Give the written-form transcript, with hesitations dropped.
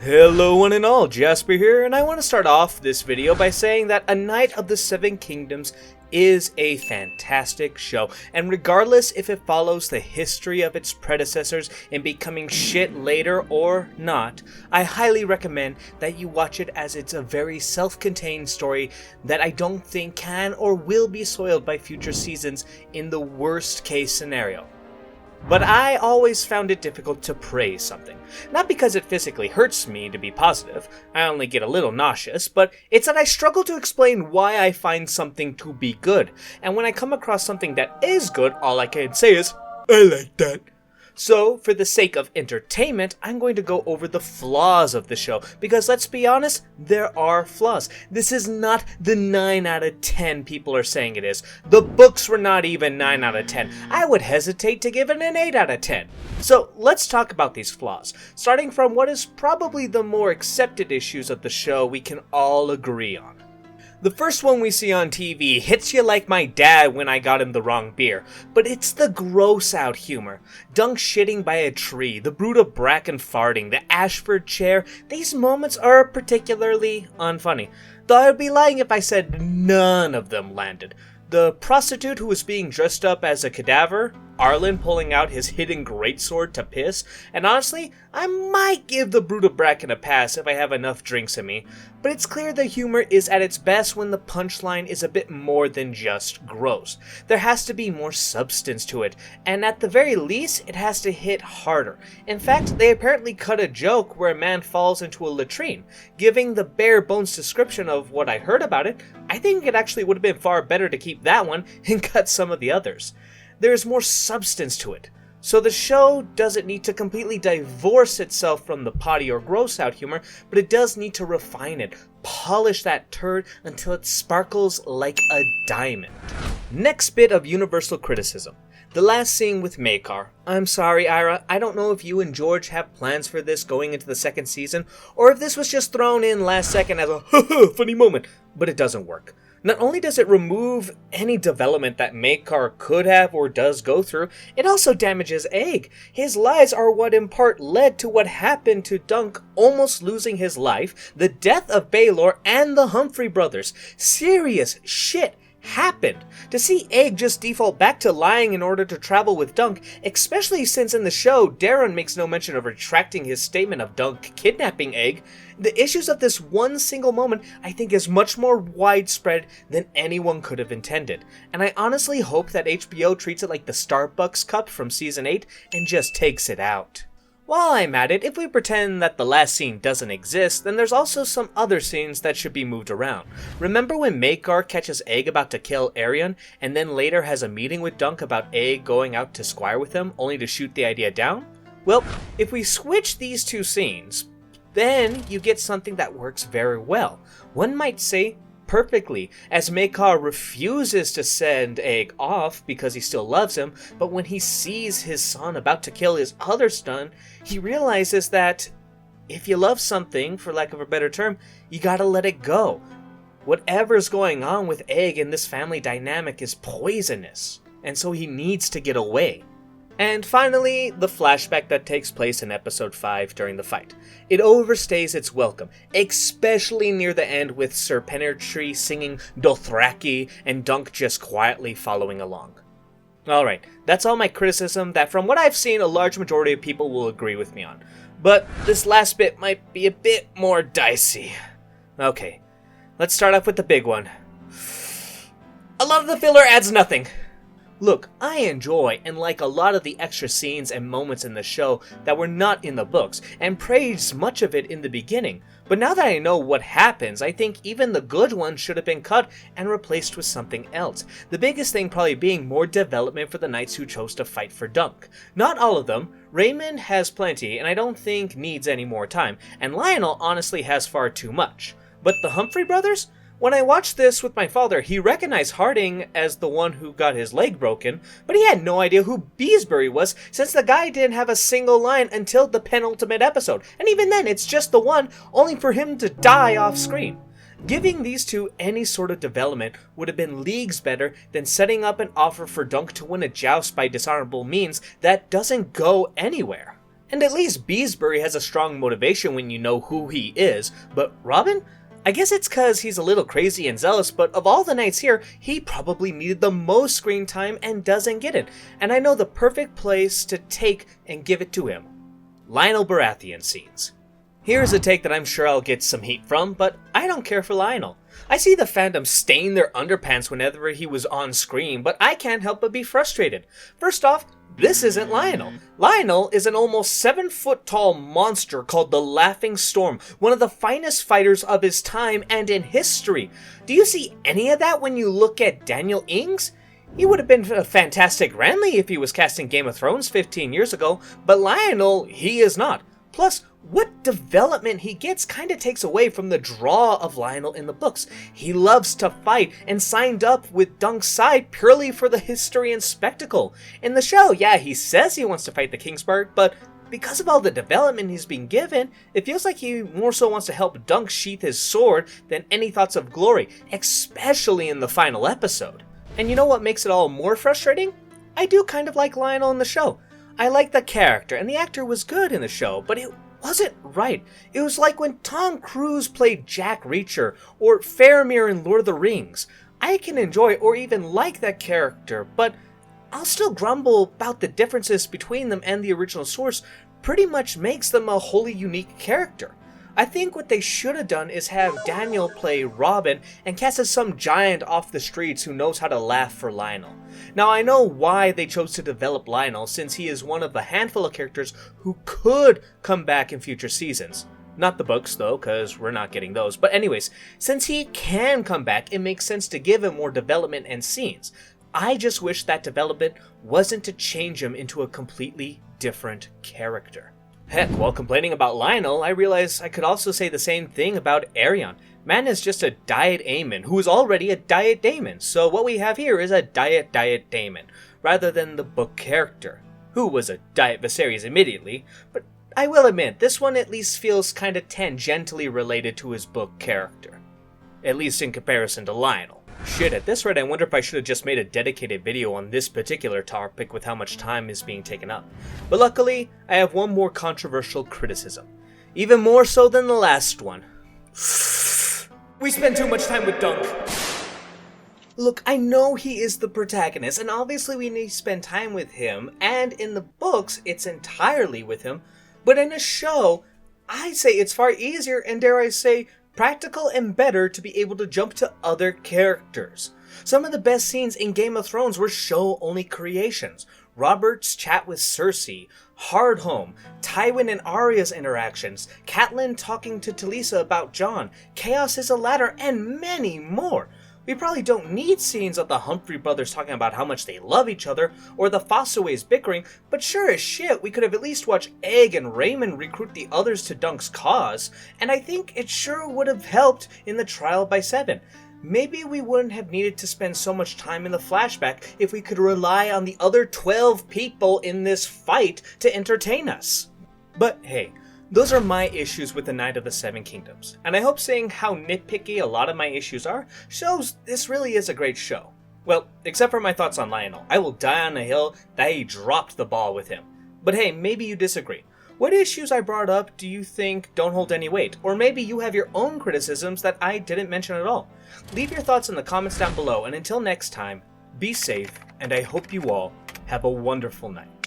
Hello one and all, Jasper here, and I want to start off this video by saying that A Knight of the Seven Kingdoms is a fantastic show, and regardless if it follows the history of its predecessors in becoming shit later or not, I highly recommend that you watch it, as it's a very self-contained story that I don't think can or will be soiled by future seasons in the worst case scenario. But I always found it difficult to praise something. Not because it physically hurts me to be positive, I only get a little nauseous, but it's that I struggle to explain why I find something to be good. And when I come across something that is good, all I can say is, I like that. So, for the sake of entertainment, I'm going to go over the flaws of the show, because let's be honest, there are flaws. This is not the 9 out of 10 people are saying it is. The books were not even 9 out of 10. I would hesitate to give it an 8 out of 10. So, let's talk about these flaws, starting from what is probably the more accepted issues of the show we can all agree on. The first one we see on TV hits you like my dad when I got him the wrong beer, but it's the gross out humor. Dunk shitting by a tree, the brood of Bracken farting, the Ashford chair, these moments are particularly unfunny. Though I would be lying if I said none of them landed. The prostitute who was being dressed up as a cadaver, Arlen pulling out his hidden greatsword to piss, and honestly, I might give the brood of Bracken a pass if I have enough drinks in me, but it's clear the humor is at its best when the punchline is a bit more than just gross. There has to be more substance to it, and at the very least, it has to hit harder. In fact, they apparently cut a joke where a man falls into a latrine. Giving the bare bones description of what I heard about it, I think it actually would have been far better to keep that one and cut some of the others. There's more substance to it. So the show doesn't need to completely divorce itself from the potty or gross out humor, but it does need to refine it, polish that turd until it sparkles like a diamond. Next bit of universal criticism. The last scene with Maekar. I'm sorry, Ira, I don't know if you and George have plans for this going into the second season, or if this was just thrown in last second as a funny moment, but it doesn't work. Not only does it remove any development that Maekar could have or does go through, it also damages Egg. His lies are what in part led to what happened to Dunk almost losing his life, the death of Baelor, and the Humphrey brothers. Serious shit happened. To see Egg just default back to lying in order to travel with Dunk, especially since in the show Darren makes no mention of retracting his statement of Dunk kidnapping Egg, the issues of this one single moment I think is much more widespread than anyone could have intended, and I honestly hope that HBO treats it like the Starbucks cup from season 8 and just takes it out. While I'm at it, if we pretend that the last scene doesn't exist, then there's also some other scenes that should be moved around. Remember when Maekar catches Egg about to kill Arion, and then later has a meeting with Dunk about Egg going out to squire with him, only to shoot the idea down? Well, if we switch these two scenes, then you get something that works very well. One might say perfectly, as Maekar refuses to send Egg off because he still loves him, but when he sees his son about to kill his other son, he realizes that if you love something, for lack of a better term, you gotta let it go. Whatever's going on with Egg in this family dynamic is poisonous, and so he needs to get away. And finally, the flashback that takes place in episode 5 during the fight. It overstays its welcome, especially near the end with Sir Penertree singing Dothraki and Dunk just quietly following along. Alright, that's all my criticism that from what I've seen a large majority of people will agree with me on. But this last bit might be a bit more dicey. Okay, let's start off with the big one. A lot of the filler adds nothing. Look, I enjoy and like a lot of the extra scenes and moments in the show that were not in the books, and praised much of it in the beginning, but now that I know what happens, I think even the good ones should have been cut and replaced with something else. The biggest thing probably being more development for the knights who chose to fight for Dunk. Not all of them. Raymond has plenty, and I don't think needs any more time, and Lionel honestly has far too much. But the Humphrey brothers? When I watched this with my father, he recognized Harding as the one who got his leg broken, but he had no idea who Beesbury was, since the guy didn't have a single line until the penultimate episode, and even then it's just the one, only for him to die off screen. Giving these two any sort of development would have been leagues better than setting up an offer for Dunk to win a joust by dishonorable means that doesn't go anywhere. And at least Beesbury has a strong motivation when you know who he is, but Robin? I guess it's cause he's a little crazy and zealous, but of all the knights here, he probably needed the most screen time and doesn't get it. And I know the perfect place to take and give it to him. Lionel Baratheon scenes. Here's a take that I'm sure I'll get some heat from, but I don't care for Lionel. I see the fandom stain their underpants whenever he was on screen, but I can't help but be frustrated. First off, this isn't Lionel. Lionel is an almost 7-foot-tall monster called the Laughing Storm, one of the finest fighters of his time and in history. Do you see any of that when you look at Daniel Ings? He would have been a fantastic Renly if he was cast in Game of Thrones 15 years ago, but Lionel, he is not. Plus, what development he gets kinda takes away from the draw of Lionel in the books. He loves to fight and signed up with Dunk's side purely for the history and spectacle. In the show, yeah, he says he wants to fight the Kingsguard, but because of all the development he's been given, it feels like he more so wants to help Dunk sheath his sword than any thoughts of glory, especially in the final episode. And you know what makes it all more frustrating? I do kind of like Lionel in the show. I like the character, and the actor was good in the show, but it wasn't right. It was like when Tom Cruise played Jack Reacher, or Faramir in Lord of the Rings. I can enjoy or even like that character, but I'll still grumble about the differences between them, and the original source pretty much makes them a wholly unique character. I think what they should have done is have Daniel play Robin and cast as some giant off the streets who knows how to laugh for Lionel. Now I know why they chose to develop Lionel, since he is one of the handful of characters who could come back in future seasons. Not the books though, cause we're not getting those. But anyways, since he can come back, it makes sense to give him more development and scenes. I just wish that development wasn't to change him into a completely different character. Heck, while complaining about Lionel, I realized I could also say the same thing about Aerion. Man is just a Diet Aemon, who is already a Diet Daemon, so what we have here is a Diet Daemon, rather than the book character, who was a Diet Viserys immediately, but I will admit, this one at least feels kinda tangentially related to his book character. At least in comparison to Lionel. Shit, at this rate I wonder if I should have just made a dedicated video on this particular topic with how much time is being taken up. But luckily, I have one more controversial criticism. Even more so than the last one. We spend too much time with Dunk. Look, I know he is the protagonist, and obviously we need to spend time with him, and in the books, it's entirely with him, but in a show, I say it's far easier, and dare I say, practical and better to be able to jump to other characters. Some of the best scenes in Game of Thrones were show-only creations. Robert's chat with Cersei, Hardhome, Tywin and Arya's interactions, Catelyn talking to Talisa about Jon, Chaos is a Ladder, and many more. We probably don't need scenes of the Humphrey brothers talking about how much they love each other, or the Fossaways bickering, but sure as shit we could have at least watched Egg and Raymond recruit the others to Dunk's cause, and I think it sure would have helped in the trial by 7. Maybe we wouldn't have needed to spend so much time in the flashback if we could rely on the other 12 people in this fight to entertain us. But hey, those are my issues with the Knight of the Seven Kingdoms, and I hope seeing how nitpicky a lot of my issues are shows this really is a great show. Well, except for my thoughts on Lionel. I will die on a hill that he dropped the ball with him. But hey, maybe you disagree. What issues I brought up do you think don't hold any weight? Or maybe you have your own criticisms that I didn't mention at all. Leave your thoughts in the comments down below, and until next time, be safe, and I hope you all have a wonderful night.